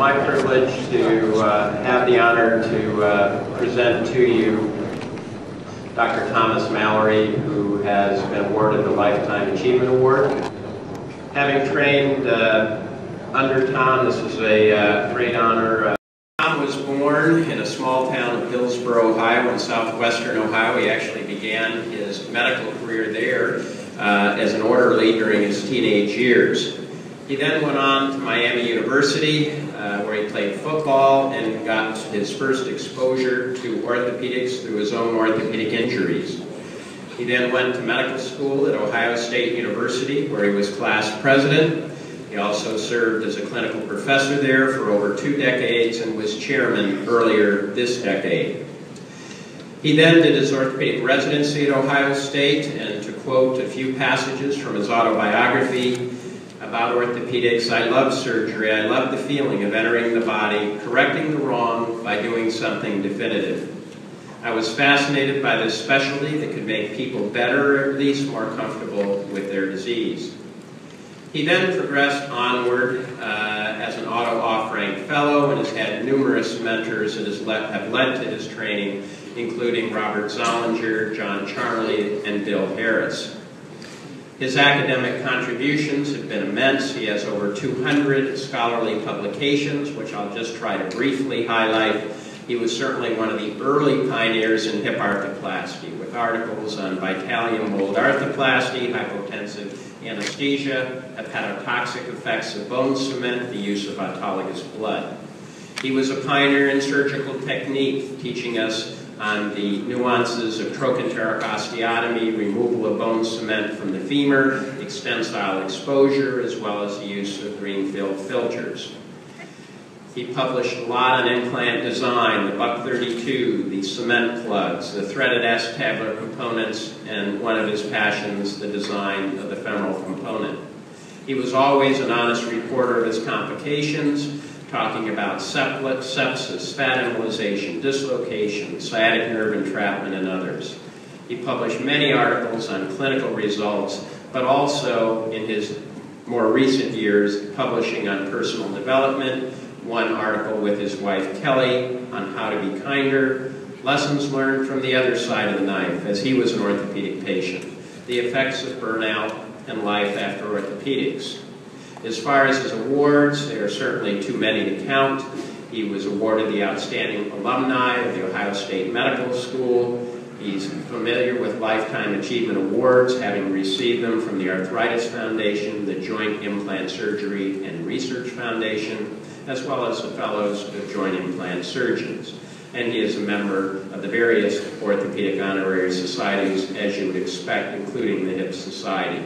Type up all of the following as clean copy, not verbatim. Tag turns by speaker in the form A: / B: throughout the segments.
A: my privilege to have the honor to present to you Dr. Thomas Mallory, who has been awarded the Lifetime Achievement Award. Having trained under Tom, this is a great honor. Tom was born in a small town of Hillsboro, Ohio, in southwestern Ohio. He actually began his medical career there as an orderly during his teenage years. He then went on to Miami University, where he played football and got his first exposure to orthopedics through his own orthopedic injuries. He then went to medical school at Ohio State University, where he was class president. He also served as a clinical professor there for over 2 decades and was chairman earlier this decade. He then did his orthopedic residency at Ohio State, and to quote a few passages from his autobiography about orthopedics, "I love surgery. I love the feeling of entering the body, correcting the wrong by doing something definitive. I was fascinated by this specialty that could make people better, or at least more comfortable with their disease." He then progressed onward as an auto off-rank fellow and has had numerous mentors that have led to his training, including Robert Zollinger, John Charley, and Bill Harris. His academic contributions have been immense. He has over 200 scholarly publications, which I'll just try to briefly highlight. He was certainly one of the early pioneers in hip arthroplasty, with articles on Vitalium mold arthroplasty, hypotensive anesthesia, hepatotoxic effects of bone cement, the use of autologous blood. He was a pioneer in surgical technique, teaching us on the nuances of trochanteric osteotomy, removal of bone cement from the femur, extensile exposure, as well as the use of greenfield filters. He published a lot on implant design, the Buck 32, the cement plugs, the threaded acetabular components, and one of his passions, the design of the femoral component. He was always an honest reporter of his complications, talking about sepsis, fat embolization, dislocation, sciatic nerve entrapment, and others. He published many articles on clinical results, but also in his more recent years, publishing on personal development, one article with his wife Kelly on how to be kinder, lessons learned from the other side of the knife, as he was an orthopedic patient, the effects of burnout and life after orthopedics. As far as his awards, there are certainly too many to count. He was awarded the Outstanding Alumni of the Ohio State Medical School. He's familiar with Lifetime Achievement Awards, having received them from the Arthritis Foundation, the Joint Implant Surgery and Research Foundation, as well as the Fellows of Joint Implant Surgeons. And he is a member of the various orthopedic honorary societies, as you would expect, including the Hip Society.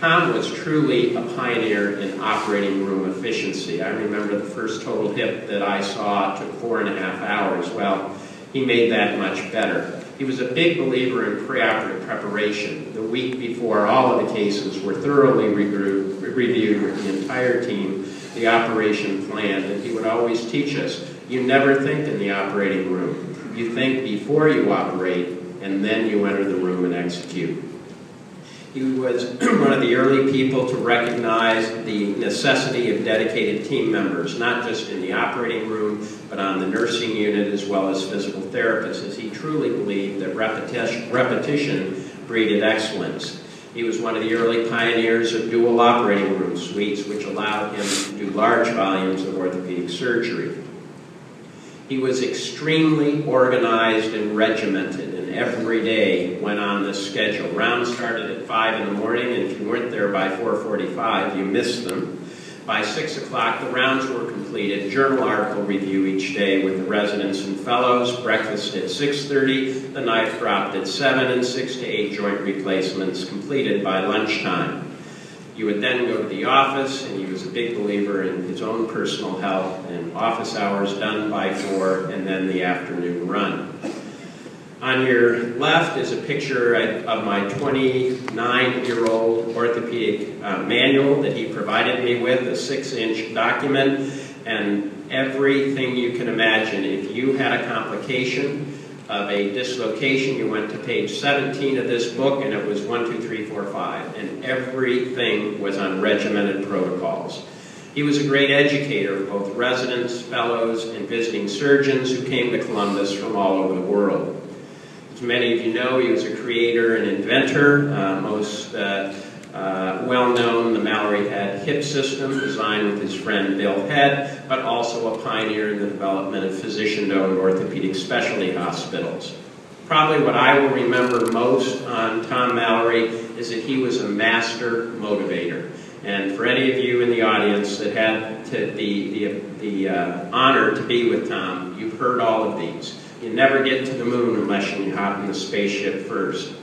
A: Tom was truly a pioneer in operating room efficiency. I remember the first total hip that I saw took 4.5 hours. Well, he made that much better. He was a big believer in preoperative preparation. The week before all of the cases were thoroughly reviewed with the entire team, the operation planned, and he would always teach us, you never think in the operating room. You think before you operate, and then you enter the room and execute. He was one of the early people to recognize the necessity of dedicated team members, not just in the operating room, but on the nursing unit as well as physical therapists, as he truly believed that repetition breeded excellence. He was one of the early pioneers of dual operating room suites, which allowed him to do large volumes of orthopedic surgery. He was extremely organized and regimented, and every day went on this schedule. Rounds started at 5 in the morning, and if you weren't there by 4:45, you missed them. By 6 o'clock, the rounds were completed, journal article review each day with the residents and fellows, breakfast at 6:30, the knife dropped at 7, and 6 to 8 joint replacements completed by lunchtime. You would then go to the office, and he was a big believer in his own personal health, and office hours done by 4, and then the afternoon run. On your left is a picture of my 29-year-old orthopedic manual that he provided me with, a 6-inch document, and everything you can imagine. If you had a complication of a dislocation, you went to page 17 of this book, and it was 1, 2, 3, 4, 5, and everything was on regimented protocols. He was a great educator of both residents, fellows, and visiting surgeons who came to Columbus from all over the world. As many of you know, he was a creator and inventor. Most well-known, the Mallory Head hip system, designed with his friend Bill Head, but also a pioneer in the development of physician-owned orthopedic specialty hospitals. Probably what I will remember most on Tom Mallory is that he was a master motivator. And for any of you in the audience that had the honor to be with Tom, you've heard all of these. You never get to the moon unless you hop in the spaceship first.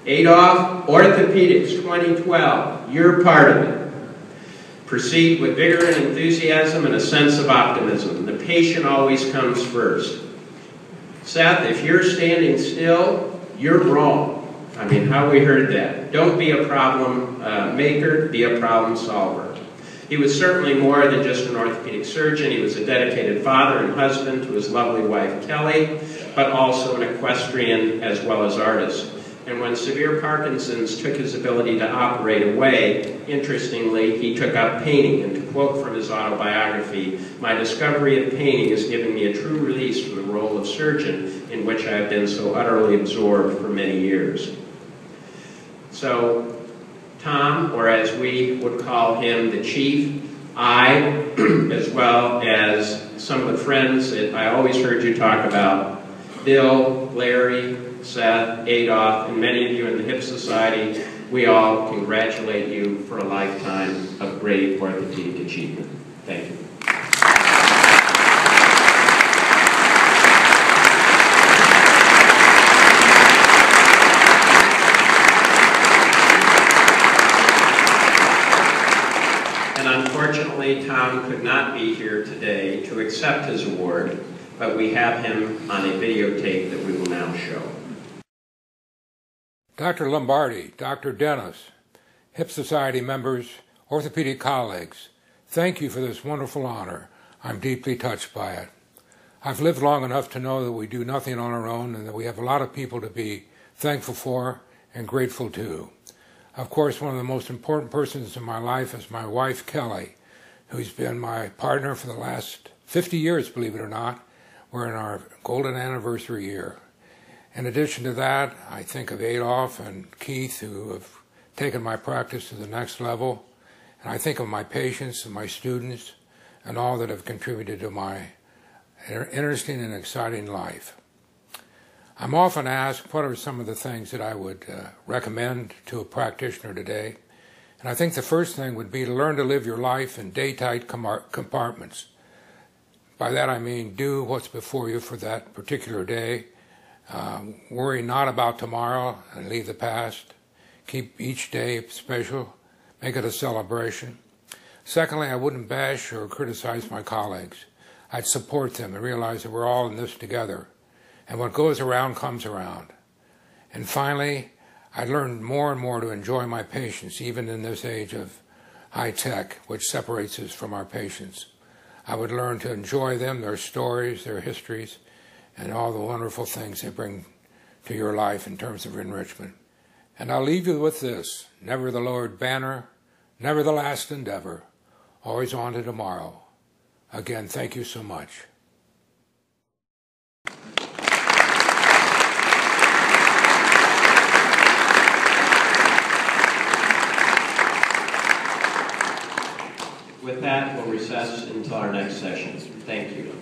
A: Adolph, Orthopedics 2012, you're part of it. Proceed with vigor and enthusiasm and a sense of optimism. The patient always comes first. Seth, if you're standing still, you're wrong. I mean, how we heard that. Don't be a problem maker, be a problem solver. He was certainly more than just an orthopedic surgeon. He was a dedicated father and husband to his lovely wife, Kelly, but also an equestrian as well as artist. And when severe Parkinson's took his ability to operate away, interestingly, he took up painting. And to quote from his autobiography, "My discovery of painting has given me a true release from the role of surgeon in which I have been so utterly absorbed for many years." So, Tom, or as we would call him, the Chief, I, as well as some of the friends that I always heard you talk about, Bill, Larry, Seth, Adolph, and many of you in the Hip Society, we all congratulate you for a lifetime of great orthopedic achievement. Thank you. And unfortunately, Tom could not be here today to accept his award, but we have him on a videotape that we will now show.
B: Dr. Lombardi, Dr. Dennis, Hip Society members, orthopedic colleagues, thank you for this wonderful honor. I'm deeply touched by it. I've lived long enough to know that we do nothing on our own and that we have a lot of people to be thankful for and grateful to. Of course, one of the most important persons in my life is my wife, Kelly, who's been my partner for the last 50 years, believe it or not. We're in our golden anniversary year. In addition to that, I think of Adolph and Keith, who have taken my practice to the next level. And I think of my patients and my students and all that have contributed to my interesting and exciting life. I'm often asked what are some of the things that I would recommend to a practitioner today. And I think the first thing would be to learn to live your life in day-tight compartments. By that I mean do what's before you for that particular day. Worry not about tomorrow and leave the past. Keep each day special. Make it a celebration. Secondly, I wouldn't bash or criticize my colleagues. I'd support them and realize that we're all in this together. And what goes around comes around. And finally, I learned more and more to enjoy my patients, even in this age of high tech, which separates us from our patients. I would learn to enjoy them, their stories, their histories, and all the wonderful things they bring to your life in terms of enrichment. And I'll leave you with this: never the lowered banner, never the last endeavor, always on to tomorrow. Again, thank you so much.
A: With that, we'll recess until our next session. Thank you.